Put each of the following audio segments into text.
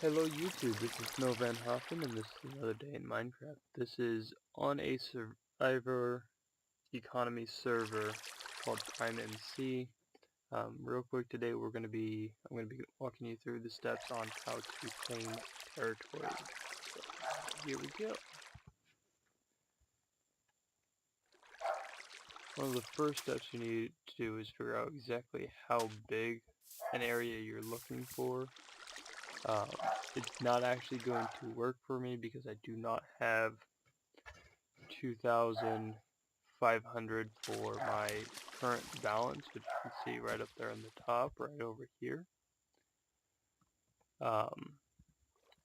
Hello YouTube, this is Snow Van Hoffen and this is another day in Minecraft. This is on a survivor economy server called PrimeMC. Real quick today I'm going to be walking you through the steps on how to claim territory. So here we go. One of the first steps you need to do is figure out exactly how big an area you're looking for. It's not actually going to work for me because I do not have 2,500 for my current balance, which you can see right up there on the top, right over here.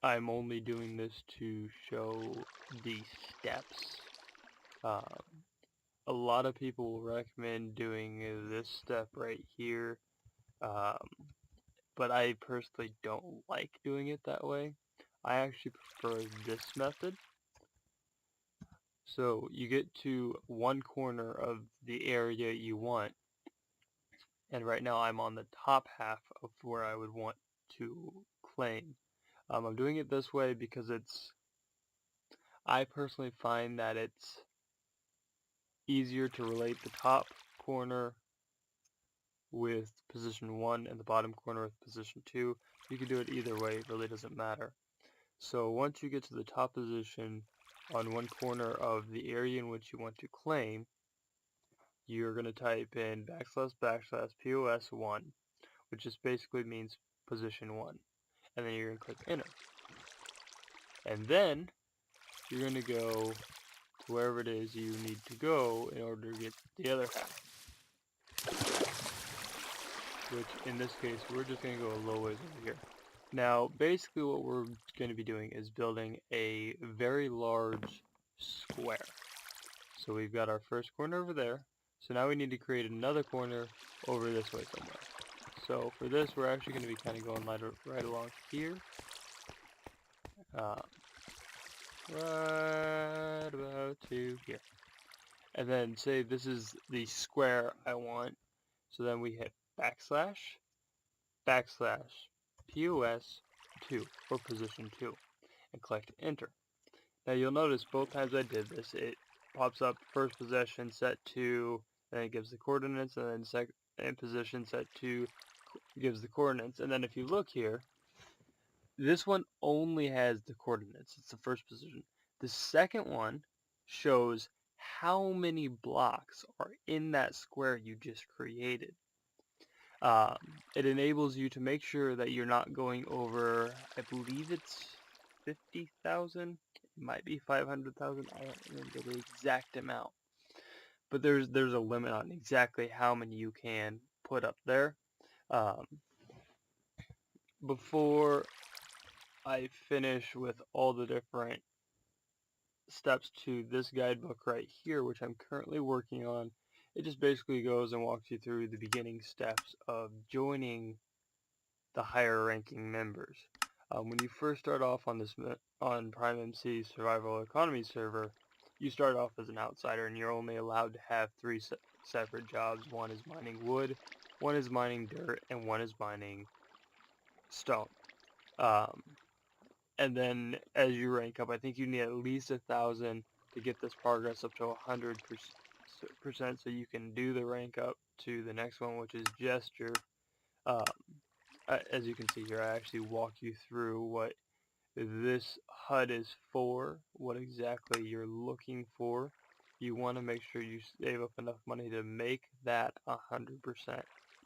I'm only doing this to show the steps. A lot of people will recommend doing this step right here, but I personally don't like doing it that way. I actually prefer this method. So you get to one corner of the area you want, and right now I'm on the top half of where I would want to claim. I'm doing it this way because I personally find that it's easier to relate the top corner with position 1 and the bottom corner with position 2. You can do it either way, it really doesn't matter. So once you get to the top position on one corner of the area in which you want to claim, you're going to type in //POS1, which just basically means position 1. And then you're going to click enter. And then you're going to go to wherever it is you need to go in order to get the other half. Which in this case, we're just going to go a little ways over here. Now, basically what we're going to be doing is building a very large square. So we've got our first corner over there. So now we need to create another corner over this way somewhere. So for this, we're actually going to be kind of going right along here. Right about to here. And then say this is the square I want. So then we hit //POS2 or position 2 and click enter. Now you'll notice both times I did this, it pops up first position set to, and then it gives the coordinates, and then second position set to gives the coordinates. And then if you look here, this one only has the coordinates. It's the first position. The second one shows how many blocks are in that square you just created. It enables you to make sure that you're not going over, I believe it's 50,000. It might be 500,000. I don't remember the exact amount. But there's a limit on exactly how many you can put up there. Before I finish with all the different steps to this guidebook right here, which I'm currently working on, it just basically goes and walks you through the beginning steps of joining the higher ranking members. When you first start off on PrimeMC Survival Economy server, you start off as an outsider and you're only allowed to have 3 separate jobs. One is mining wood, one is mining dirt, and one is mining stone. And then as you rank up, I think you need at least 1,000 to get this progress up to 100%, so you can do the rank up to the next one, which is gesture. As you can see here, I actually walk you through what this HUD is for, what exactly you're looking for. You want to make sure you save up enough money to make that 100%.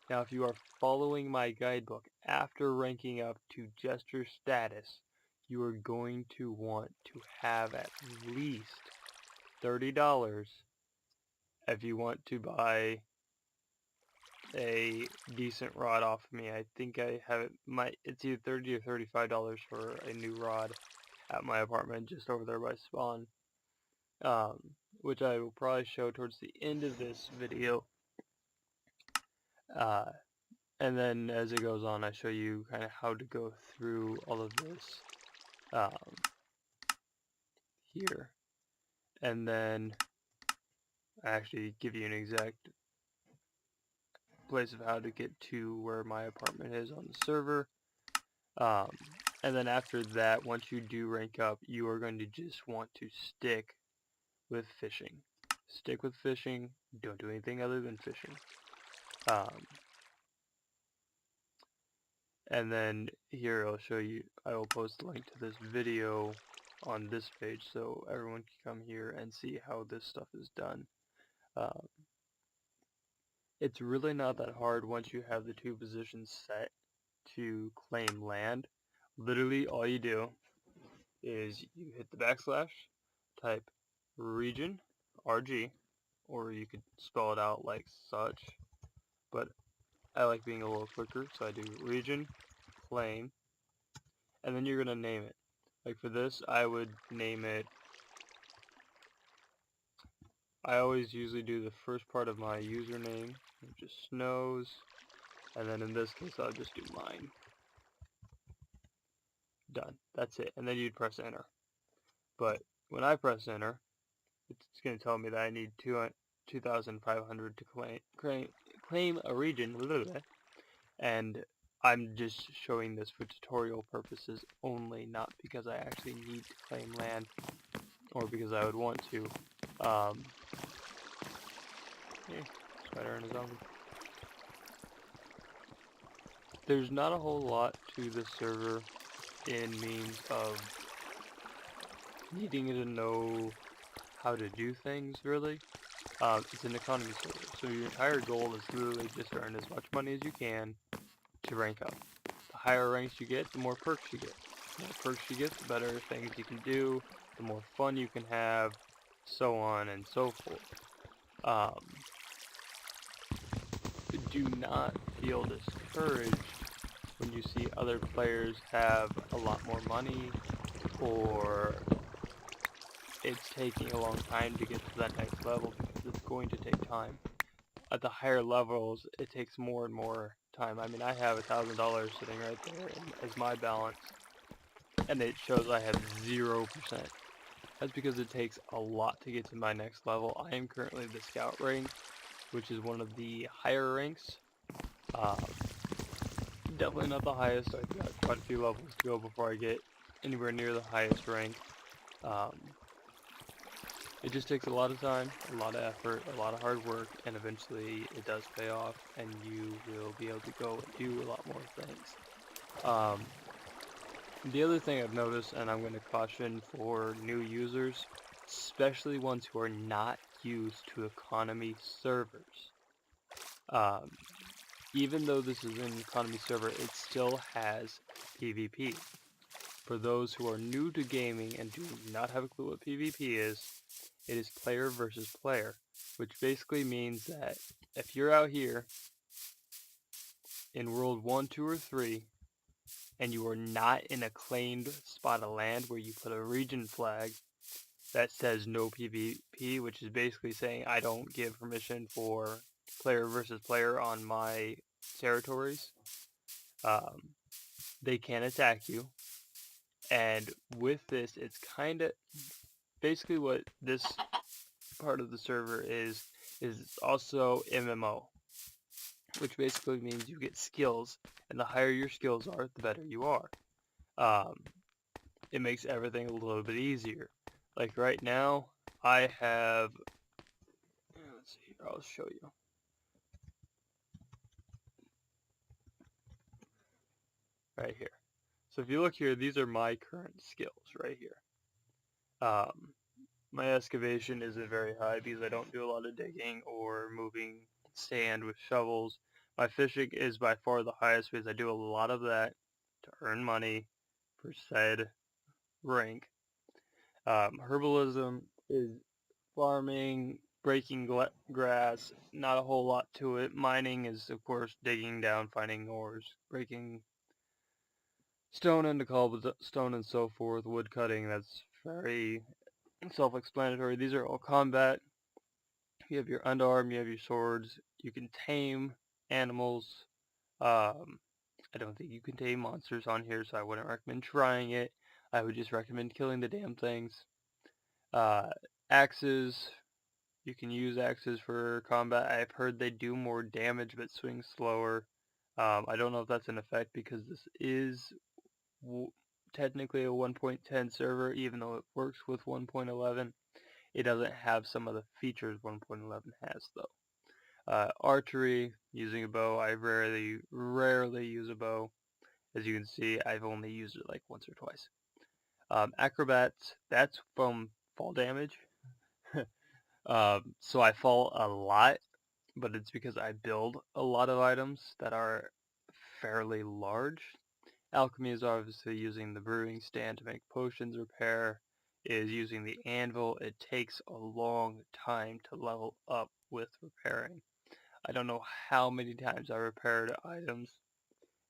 Now, if you are following my guidebook after ranking up to gesture status, you are going to want to have at least $30 if you want to buy a decent rod off of me. I think I have it, it's either $30 or $35 for a new rod at my apartment just over there by spawn, which I will probably show towards the end of this video. And then as it goes on, I show you kind of how to go through all of this here, and then I actually give you an exact place of how to get to where my apartment is on the server. And then after that, once you do rank up, you are going to just want to stick with fishing. Stick with fishing. Don't do anything other than fishing. And then here I'll show you, I will post a link to this video on this page so everyone can come here and see how this stuff is done. Um, it's really not that hard once you have the two positions set to claim land. Literally all you do is you hit the backslash, type region, RG, or you could spell it out like such, but I like being a little quicker, so I do region, claim, and then you're going to name it. Like for this, I would name it, I always usually do the first part of my username, which is snows, and then in this case I'll just do mine. Done. That's it. And then you'd press enter. But when I press enter, it's going to tell me that I need 2,500 to claim a region, and I'm just showing this for tutorial purposes only, not because I actually need to claim land or because I would want to. Hey, spider and a zombie. There's not a whole lot to this server in means of needing to know how to do things, really. It's an economy server, so your entire goal is literally just to earn as much money as you can to rank up. The higher ranks you get, the more perks you get. The more perks you get, the better things you can do, the more fun you can have, so on and so forth. Do not feel discouraged when you see other players have a lot more money, or it's taking a long time to get to that next level, because it's going to take time. At the higher levels, it takes more and more time. I mean, I have $1,000 sitting right there as my balance, and it shows I have 0%. That's because it takes a lot to get to my next level. I am currently the scout rank, which is one of the higher ranks. Definitely not the highest. I've got quite a few levels to go before I get anywhere near the highest rank. It just takes a lot of time, a lot of effort, a lot of hard work, and eventually it does pay off, and you will be able to go and do a lot more things. The other thing I've noticed, and I'm going to caution for new users, especially ones who are not used to economy servers. Even though this is an economy server, it still has PvP. For those who are new to gaming and do not have a clue what PvP is, it is player versus player, which basically means that if you're out here in World 1, 2, or 3, and you are not in a claimed spot of land where you put a region flag that says no PvP, which is basically saying I don't give permission for player versus player on my territories, they can attack you. And with this, it's kind of basically what this part of the server is also MMO, which basically means you get skills, and the higher your skills are, the better you are. It makes everything a little bit easier. Like right now, I have, let's see here, I'll show you. Right here. So if you look here, these are my current skills right here. My excavation isn't very high because I don't do a lot of digging or moving sand with shovels. My fishing is by far the highest because I do a lot of that to earn money for said rank. Herbalism is farming, breaking grass, not a whole lot to it. Mining is, of course, digging down, finding ores, breaking stone into cobblestone and so forth. Wood cutting, that's very self-explanatory. These are all combat. You have your underarm, you have your swords. You can tame animals. I don't think you can tame monsters on here, so I wouldn't recommend trying it. I would just recommend killing the damn things. Axes. You can use axes for combat. I've heard they do more damage but swing slower. I don't know if that's an effect because this is technically a 1.10 server, even though it works with 1.11. It doesn't have some of the features 1.11 has, though. Archery, using a bow, I rarely use a bow. As you can see, I've only used it like once or twice. Acrobats, that's from fall damage. So I fall a lot, but it's because I build a lot of items that are fairly large. Alchemy is obviously using the brewing stand to make potions. Repair is using the anvil. It takes a long time to level up with repairing. I don't know how many times I repaired items,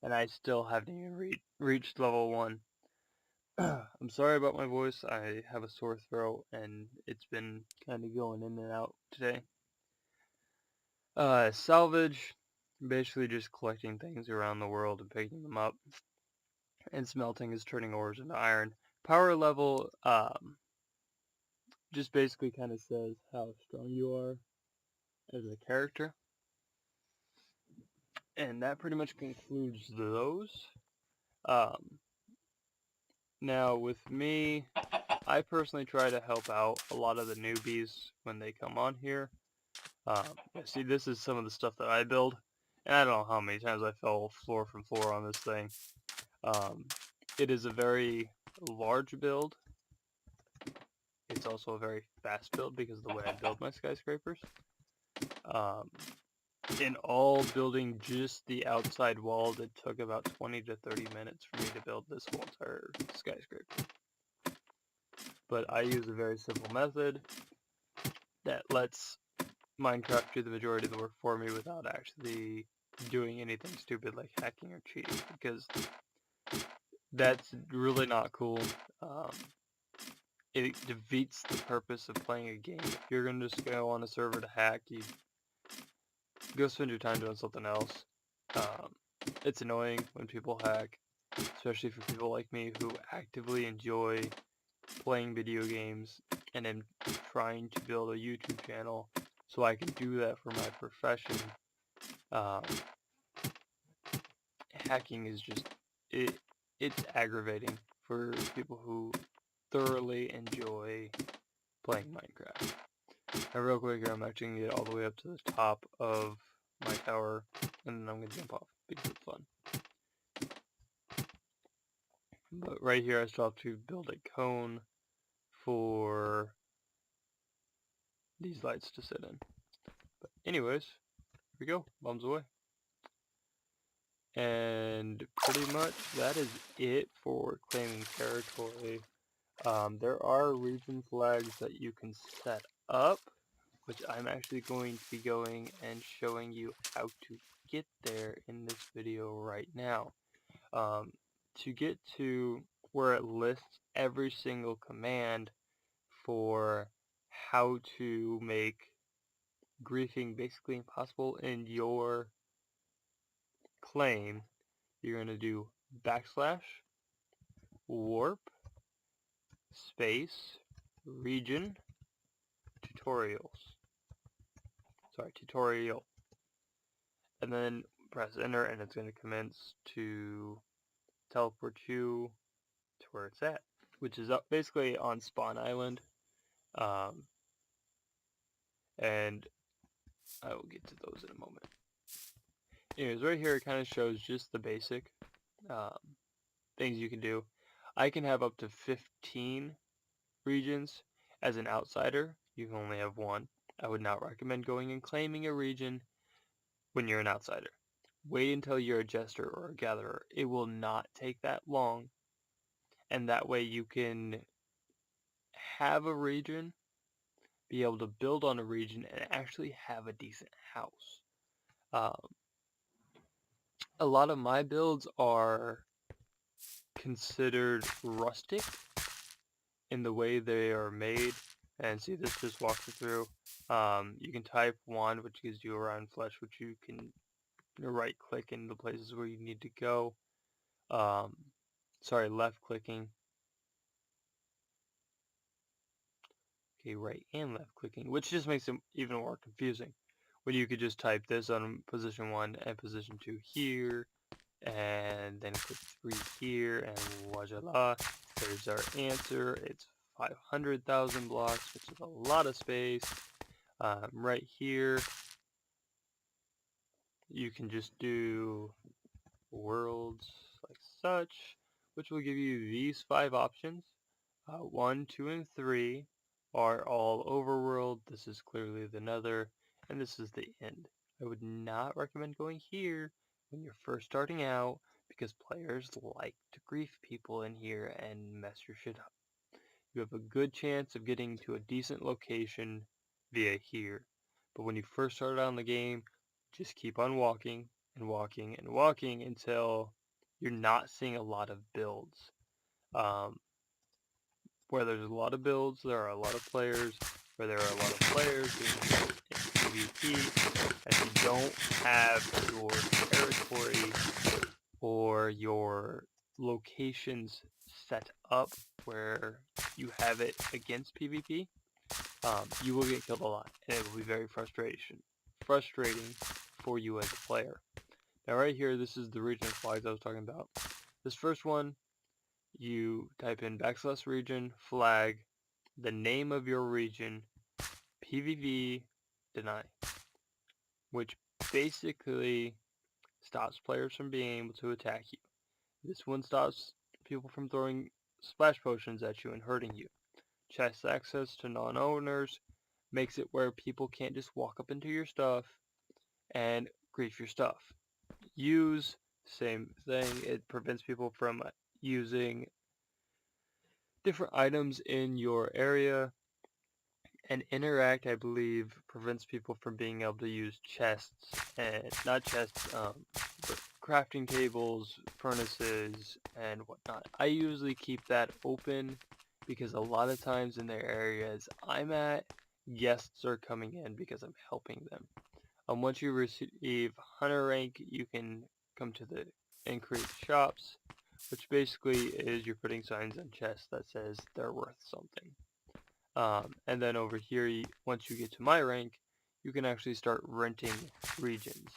and I still haven't even reached level 1. I'm sorry about my voice. I have a sore throat, and it's been kind of going in and out today. Salvage, basically just collecting things around the world and picking them up. And smelting is turning ores into iron. Power level, just basically kind of says how strong you are as a character. And that pretty much concludes those. Now with me, I personally try to help out a lot of the newbies when they come on here. See, this is some of the stuff that I build, and I don't know how many times I fell floor from floor on this thing. It is a very large build. It's also a very fast build because of the way I build my skyscrapers. In all, building just the outside walls, it took about 20 to 30 minutes for me to build this whole entire skyscraper. But I use a very simple method that lets Minecraft do the majority of the work for me without actually doing anything stupid like hacking or cheating, because that's really not cool. It defeats the purpose of playing a game. If you're going to just go on a server to hack, you go spend your time doing something else. It's annoying when people hack, especially for people like me who actively enjoy playing video games and am trying to build a YouTube channel so I can do that for my profession. Hacking is just, it's aggravating for people who thoroughly enjoy playing Minecraft. Now real quick here, I'm actually going to get all the way up to the top of my tower, and then I'm going to jump off because it's fun. But right here I still have to build a cone for these lights to sit in. But anyways, here we go, bombs away. And pretty much that is it for claiming territory. There are region flags that you can set up, which I'm actually going to be going and showing you how to get there in this video right now. To get to where it lists every single command for how to make griefing basically impossible in your claim, you're going to do \warp space region tutorials. Tutorial. And then press enter and it's going to commence to teleport you to where it's at, which is up basically on Spawn Island. And I will get to those in a moment. Anyways, right here it kind of shows just the basic things you can do. I can have up to 15 regions. As an outsider, you can only have one. I would not recommend going and claiming a region when you're an outsider. Wait until you're a jester or a gatherer. It will not take that long, and that way you can have a region, be able to build on a region, and actually have a decent house. A lot of my builds are considered rustic in the way they are made, and see, this just walks you through. You can type wand, which gives you a round flesh, which you can right click in the places where you need to go. Left clicking. Okay, right and left clicking, which just makes it even more confusing when you could just type this on position 1 and position 2 here, and then click 3 here, and voila, there's our answer. It's 500,000 blocks, which is a lot of space. Right here, you can just do worlds like such, which will give you these 5 options. 1, 2, and 3 are all overworld. This is clearly the nether, and this is the end. I would not recommend going here when you're first starting out, because players like to grief people in here and mess your shit up. You have a good chance of getting to a decent location via here. But when you first start out in the game, just keep on walking and walking and walking until you're not seeing a lot of builds. Where there's a lot of builds, there are a lot of players. Where there are a lot of players in PvP, if you don't have your territory or your locations set up where you have it against PvP, you will get killed a lot, and it will be very frustrating for you as a player. Now right here, this is the region flags I was talking about. This first one, you type in \region flag, the name of your region, PvP deny, which basically stops players from being able to attack you. This one stops people from throwing splash potions at you and hurting you. Chest access to non-owners makes it where people can't just walk up into your stuff and grief your stuff. Use, same thing, it prevents people from using different items in your area. And interact, I believe, prevents people from being able to use chests, and not chests, but crafting tables, furnaces, and whatnot. I usually keep that open because a lot of times in the areas I'm at, guests are coming in because I'm helping them. Once you receive hunter rank, you can come to the and create shops, which basically is you're putting signs on chests that says they're worth something. And then over here, once you get to my rank, you can actually start renting regions.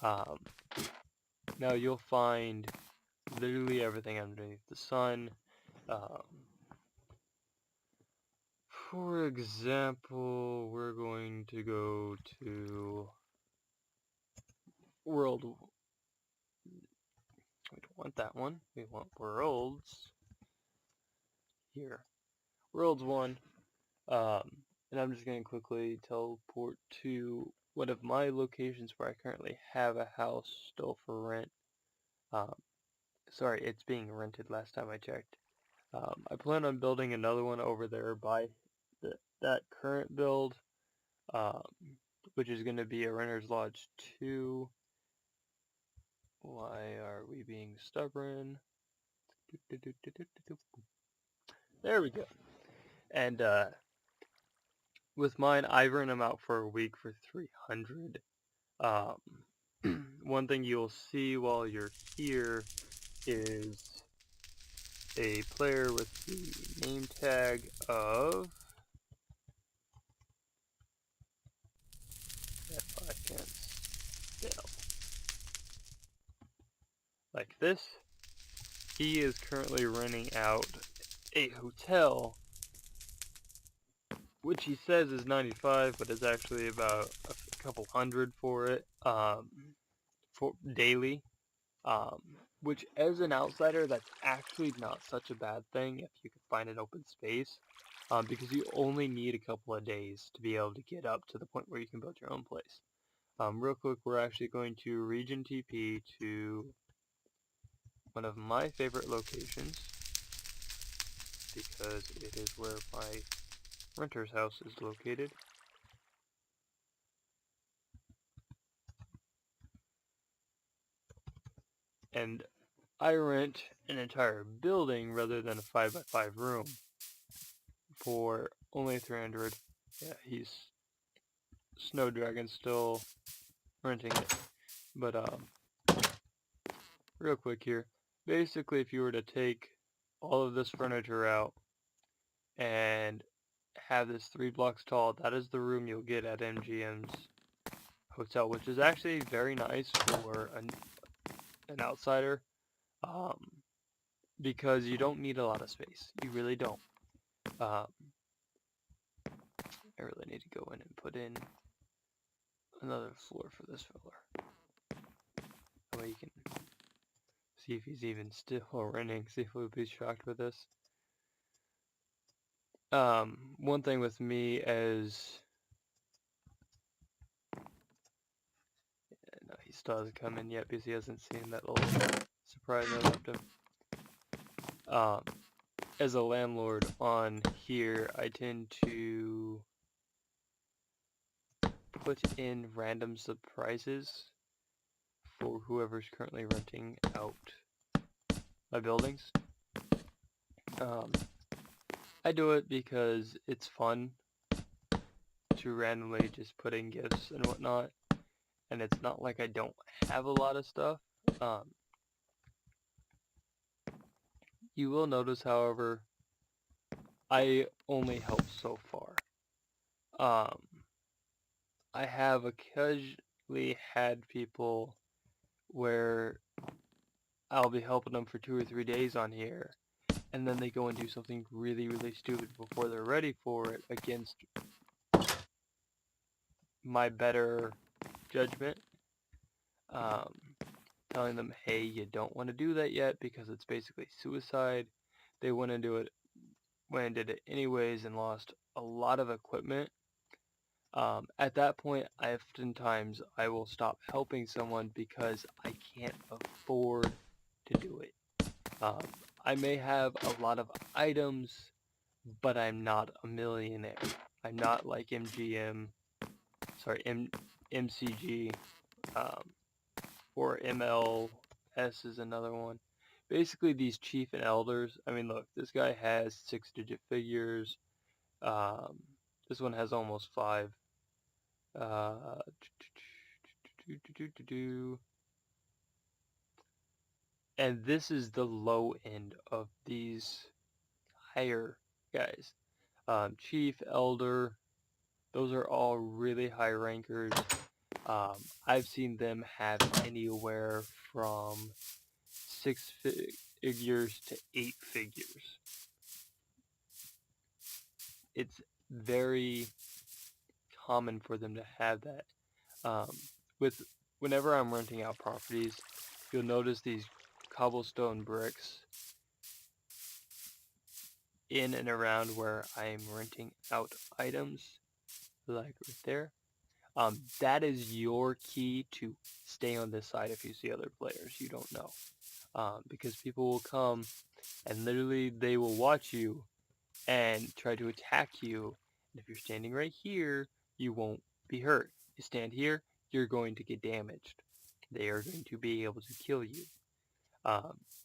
Now you'll find literally everything underneath the sun. For example, we're going to go to world. We don't want that one. We want worlds. Here. Worlds 1. And I'm just going to quickly teleport to one of my locations where I currently have a house still for rent. Sorry, it's being rented last time I checked. I plan on building another one over there by that current build, which is going to be a Renter's Lodge 2. Why are we being stubborn? There we go. And with mine, I rent them out for a week for 300. One thing you'll see while you're here is a player with the name tag of, if I can spell, like this. He is currently renting out a hotel, which he says is 95, but it's actually about a couple hundred for it, for daily. Which as an outsider, that's actually not such a bad thing if you can find an open space, because you only need a couple of days to be able to get up to the point where you can build your own place. Real quick, we're actually going to region TP to one of my favorite locations, because it is where my renter's house is located. And I rent an entire building rather than a 5x5 room for only 300. Yeah, he's Snow Dragon still renting it. But real quick here, basically if you were to take all of this furniture out and have this 3 blocks tall, that is the room you'll get at MGM's hotel, which is actually very nice for an outsider, because you don't need a lot of space. You really don't. Um, I really need to go in and put in another floor for this filler. That way you can see if he's even still renting. See if we'll be shocked with this. One thing with me is, no, he still hasn't come in yet because he hasn't seen that little surprise I left him. As a landlord on here, I tend to put in random surprises for whoever's currently renting out my buildings. I do it because it's fun to randomly just put in gifts and whatnot, and it's not like I don't have a lot of stuff. You will notice, however, I only help so far. I have occasionally had people where I'll be helping them for 2 or 3 days on here, and then they go and do something really, really stupid before they're ready for it against my better judgment. Telling them, hey, you don't want to do that yet because it's basically suicide. They went and did it anyways and lost a lot of equipment. At that point, oftentimes I will stop helping someone because I can't afford to do it. I may have a lot of items, but I'm not a millionaire. I'm not like MCG, or MLS is another one. Basically, these chief and elders. I mean, look, this guy has 6-digit figures. This one has almost 5. Uh, and this is the low end of these higher guys. Chief, elder, those are all really high rankers. I've seen them have anywhere from 6 figures to 8 figures. It's very common for them to have that. Whenever I'm renting out properties, you'll notice these cobblestone bricks in and around where I'm renting out items, like right there. That is your key to stay on this side if you see other players you don't know. Because people will come and literally they will watch you and try to attack you. And if you're standing right here, you won't be hurt. You stand here, you're going to get damaged. They are going to be able to kill you.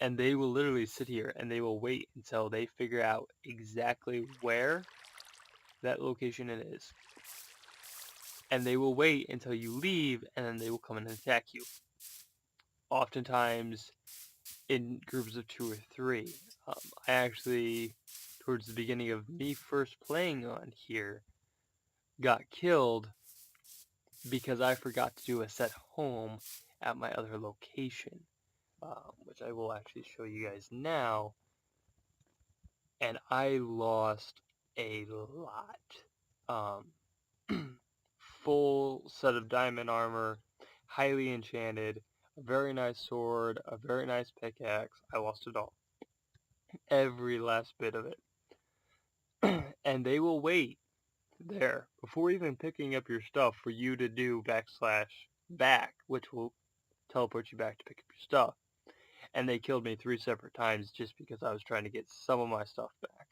And they will literally sit here and they will wait until they figure out exactly where that location it is. And they will wait until you leave and then they will come and attack you. Oftentimes in groups of 2 or 3. I actually, towards the beginning of me first playing on here, got killed because I forgot to do a set home at my other location, which I will actually show you guys now. And I lost a lot. Full set of diamond armor, highly enchanted, a very nice sword, a very nice pickaxe. I lost it all. Every last bit of it. And they will wait there before even picking up your stuff for you to do /back, which will teleport you back to pick up your stuff. And they killed me 3 separate times just because I was trying to get some of my stuff back.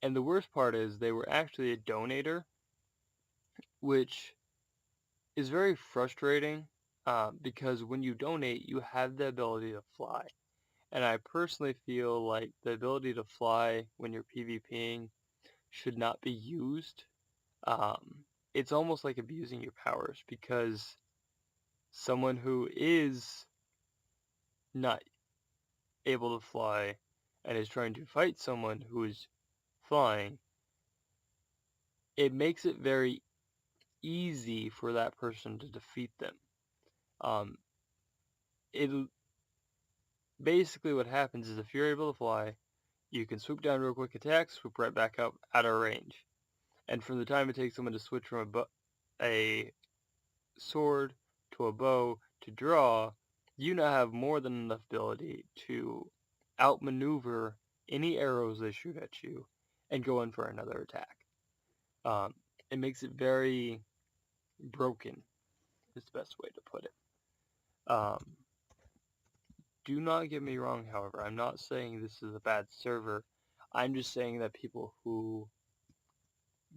And the worst part is they were actually a donator, which is very frustrating because when you donate, you have the ability to fly. And I personally feel like the ability to fly when you're PvPing should not be used. It's almost like abusing your powers because someone who is not able to fly and is trying to fight someone who is flying, it makes it very easy for that person to defeat them. it'll basically what happens is if you're able to fly, you can swoop down real quick, attack, swoop right back up out of range. And from the time it takes someone to switch from a sword to a bow to draw, you now have more than enough ability to outmaneuver any arrows they shoot at you and go in for another attack. It makes it very broken, is the best way to put it. Do not get me wrong, however. I'm not saying this is a bad server. I'm just saying that people who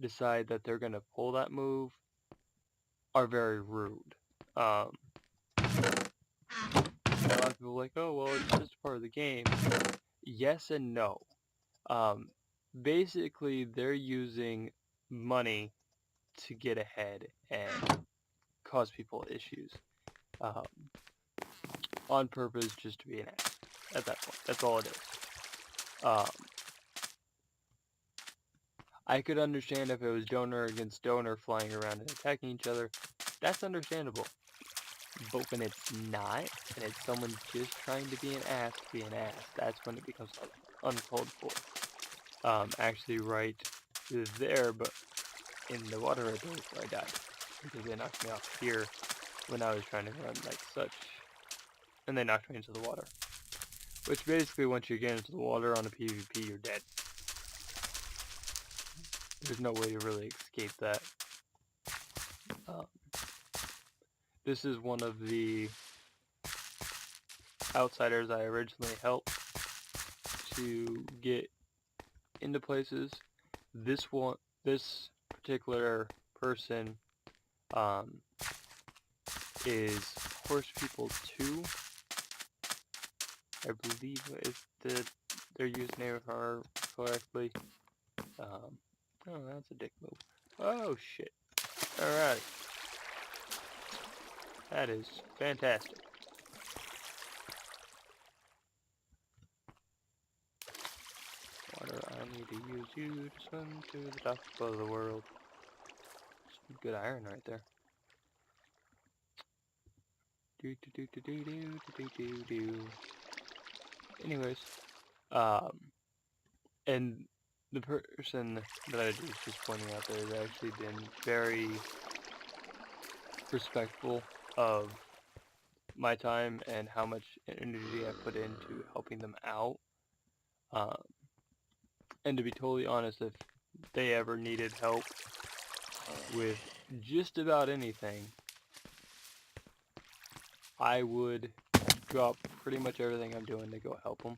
decide that they're going to pull that move are very rude. A lot of people are like, oh, well, it's just part of the game. Yes and no. Basically, they're using money to get ahead and cause people issues. On purpose, just to be an ass at that point. That's all it is. I could understand if it was donor against donor flying around and attacking each other. That's understandable. But when it's not, and it's someone just trying to be an ass, that's when it becomes uncalled for. Actually right there, but in the water right there is where I died. Because they knocked me off here when I was trying to run like such. And they knocked me into the water. Which basically, once you get into the water on a PvP, you're dead. There's no way to really escape that. This is one of the outsiders I originally helped to get into places. This particular person is Horse People 2. I believe is their username if I remember correctly. Oh, that's a dick move. Oh shit. Alright. That is fantastic. Water, I need to use you to swim to the top of the world. Some good iron right there. Anyways, and the person that I was just pointing out there has actually been very respectful of my time and how much energy I put into helping them out. And to be totally honest, if they ever needed help with just about anything, I would drop pretty much everything I'm doing to go help them,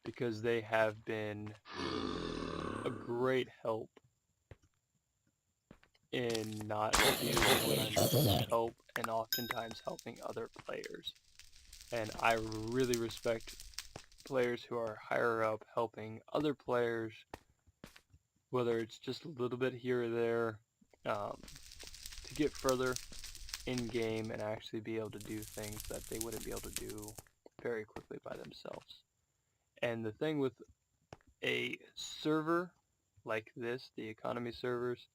because they have been a great help in not abusing when I'm trying to help, and oftentimes helping other players. And I really respect players who are higher up helping other players, whether it's just a little bit here or there, to get further in game and actually be able to do things that they wouldn't be able to do very quickly by themselves. And the thing with a server like this, the economy servers,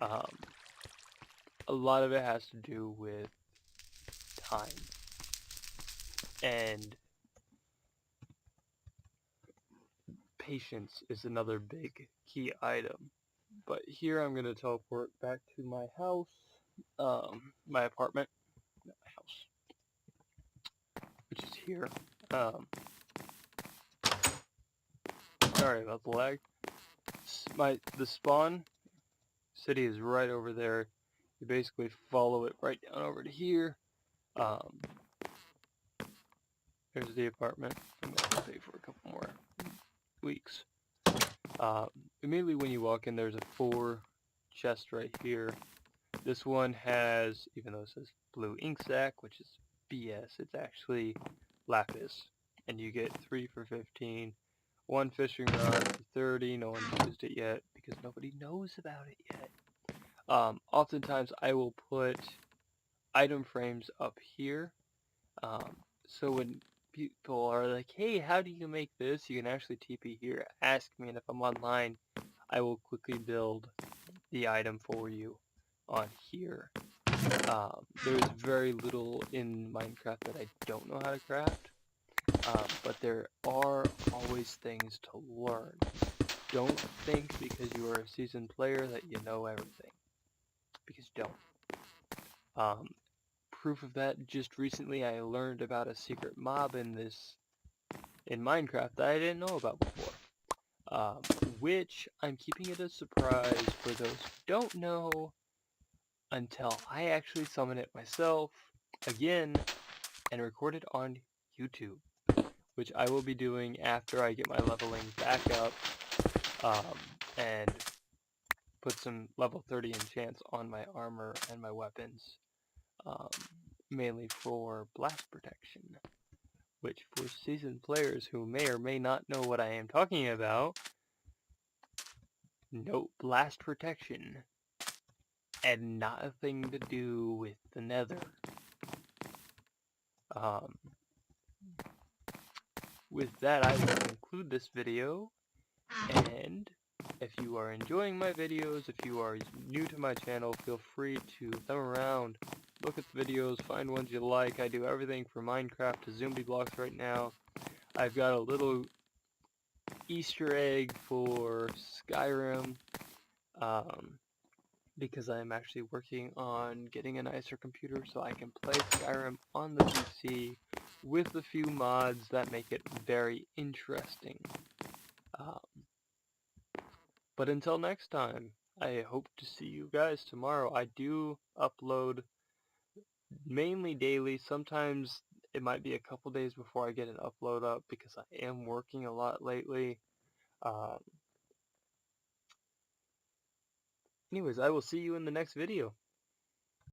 a lot of it has to do with time. And patience is another big key item. But here I'm going to teleport back to my house, my apartment, not my house, which is here. Sorry about the lag. The spawn city is right over there. You basically follow it right down over to here. There's the apartment. I'm going to stay for a couple more weeks. Immediately when you walk in, there's a 4 chest right here. This one has, even though it says blue ink sac, which is BS, it's actually lapis. And you get 3 for 15. 1 fishing rod for 30. No one's used it yet because nobody knows about it yet. Oftentimes I will put item frames up here. So when people are like, hey, how do you make this? You can actually TP here, ask me, and if I'm online, I will quickly build the item for you on here. There's very little in Minecraft that I don't know how to craft, but there are always things to learn. Don't think because you are a seasoned player that you know everything, because you don't. Proof of that, just recently I learned about a secret mob in Minecraft that I didn't know about before. Which I'm keeping it a surprise for those who don't know until I actually summon it myself again and record it on YouTube, which I will be doing after I get my leveling back up, and put some level 30 enchants on my armor and my weapons, mainly for blast protection, which for seasoned players who may or may not know what I am talking about, note blast protection and nothing to do with the nether. With that, I will conclude this video, and if you are enjoying my videos, if you are new to my channel, feel free to thumb around, look at the videos, find ones you like. I do everything from Minecraft to zombie blocks right now. I've got a little Easter egg for Skyrim, because I'm actually working on getting a nicer computer so I can play Skyrim on the PC with a few mods that make it very interesting. But until next time, I hope to see you guys tomorrow. I do upload mainly daily. Sometimes it might be a couple days before I get an upload up because I am working a lot lately. Anyways, I will see you in the next video.